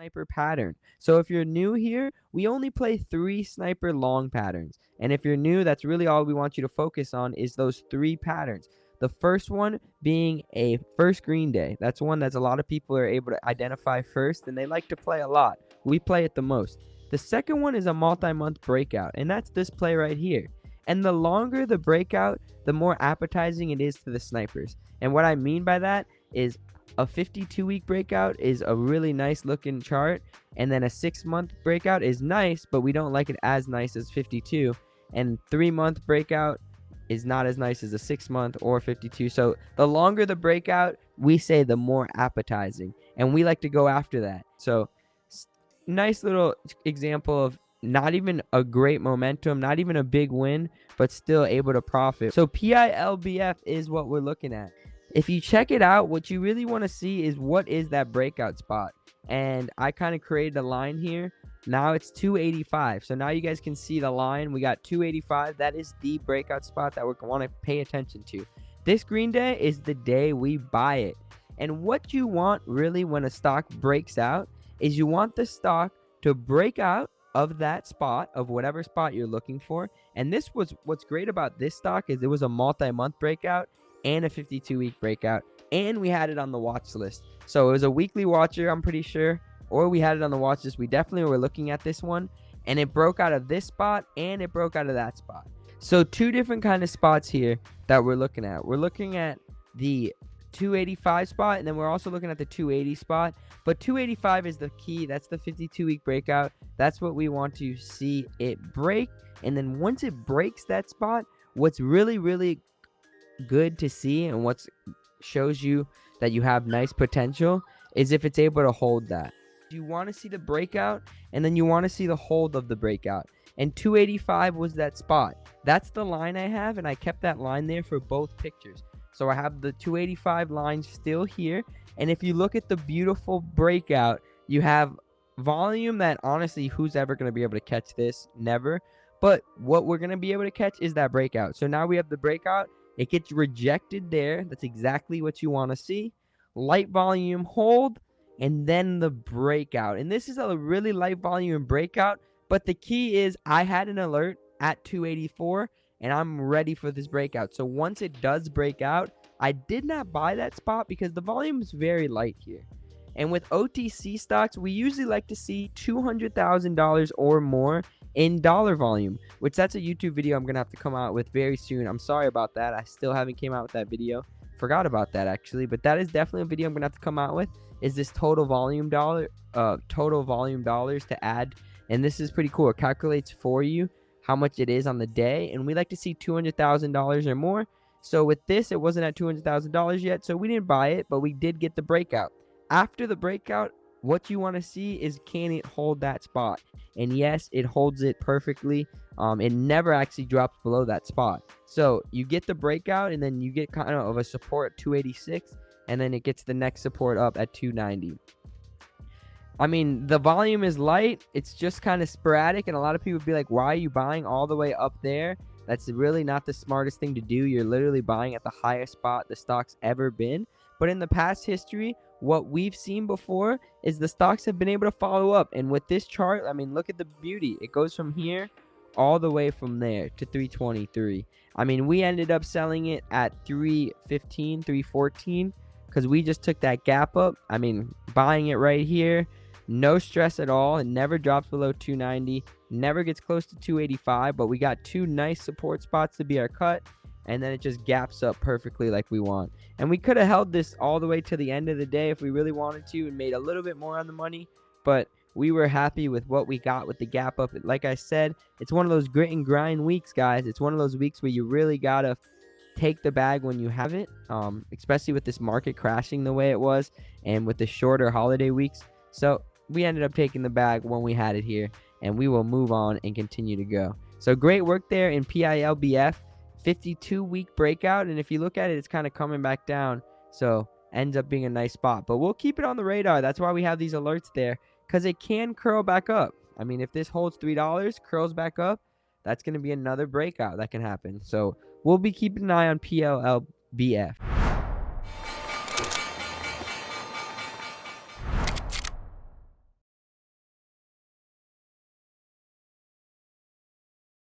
sniper pattern. So if you're new here, we only play 3 sniper long patterns. And if you're new, that's really all we want you to focus on is those 3 patterns. The first one being a first green day. That's one that's a lot of people are able to identify first, and they like to play a lot. We play it the most. The second one is a multi-month breakout, and that's this play right here. And the longer the breakout, the more appetizing it is to the snipers. And what I mean by that is a 52-week breakout is a really nice looking chart, and then a 6-month breakout is nice, but we don't like it as nice as 52. And 3-month breakout is not as nice as a 6-month or 52. So the longer the breakout, we say the more appetizing, and we like to go after that. So nice little example of not even a great momentum, not even a big win, but still able to profit. So PILBF is what we're looking at. If you check it out, what you really want to see is what is that breakout spot. And I kind of created a line here. Now it's 285. So now you guys can see the line. We got 285. That is the breakout spot that we want to pay attention to. This green day is the day we buy it. And what you want really when a stock breaks out is you want the stock to break out of that spot, of whatever spot you're looking for. And this was what's great about this stock is it was a multi-month breakout and a 52-week breakout, and we had it on the watch list. So it was a weekly watcher, I'm pretty sure, or we had it on the watch list. We definitely were looking at this one, and it broke out of this spot and it broke out of that spot. So 2 different kind of spots here that we're looking at. We're looking at the 285 spot, and then we're also looking at the 280 spot. But 285 is the key. That's the 52-week breakout. That's what we want to see it break. And then once it breaks that spot, what's really good to see and what shows you that you have nice potential is if it's able to hold that. You want to see the breakout, and then you want to see the hold of the breakout. And 285 was that spot. That's the line I have, and I kept that line there for both pictures. So I have the 285 line still here. And if you look at the beautiful breakout, you have volume that honestly, who's ever going to be able to catch this? Never. But what we're going to be able to catch is that breakout. So now we have the breakout. It gets rejected there. That's exactly what you want to see. Light volume hold, and then the breakout. And this is a really light volume breakout. But the key is I had an alert at 284. And I'm ready for this breakout. So once it does break out, I did not buy that spot because the volume is very light here. And with OTC stocks, we usually like to see $200,000 or more in dollar volume, which that's a YouTube video I'm going to have to come out with very soon. I'm sorry about that. I still haven't came out with that video. Forgot about that actually, but that is definitely a video I'm going to have to come out with is this total volume dollars to add. And this is pretty cool. It calculates for you how much it is on the day, and we like to see $200,000 or more. So with this, it wasn't at $200,000 yet, so we didn't buy it, but we did get the breakout. After the breakout, what you want to see is can it hold that spot? And yes, it holds it perfectly. It never actually drops below that spot. So you get the breakout, and then you get kind of a support at 286, and then it gets the next support up at 290. I mean, the volume is light. It's just kind of sporadic, and a lot of people be like, why are you buying all the way up there? That's really not the smartest thing to do. You're literally buying at the highest spot the stock's ever been. But in the past history, what we've seen before is the stocks have been able to follow up. And with this chart, I mean, look at the beauty. It goes from here all the way from there to 323. I mean, we ended up selling it at 315, 314 because we just took that gap up. I mean, buying it right here. No stress at all. It never drops below 290. Never gets close to 285. But we got 2 nice support spots to be our cut. And then it just gaps up perfectly like we want. And we could have held this all the way to the end of the day if we really wanted to and made a little bit more on the money. But we were happy with what we got with the gap up. Like I said, it's one of those grit and grind weeks, guys. It's one of those weeks where you really got to take the bag when you have it. Especially with this market crashing the way it was. And with the shorter holiday weeks. So we ended up taking the bag when we had it here, and we will move on and continue to go. So great work there in PILBF, 52-week breakout, and if you look at it, it's kind of coming back down, so ends up being a nice spot. But we'll keep it on the radar. That's why we have these alerts there, because it can curl back up. I mean, if this holds $3, curls back up, that's going to be another breakout that can happen. So we'll be keeping an eye on PILBF.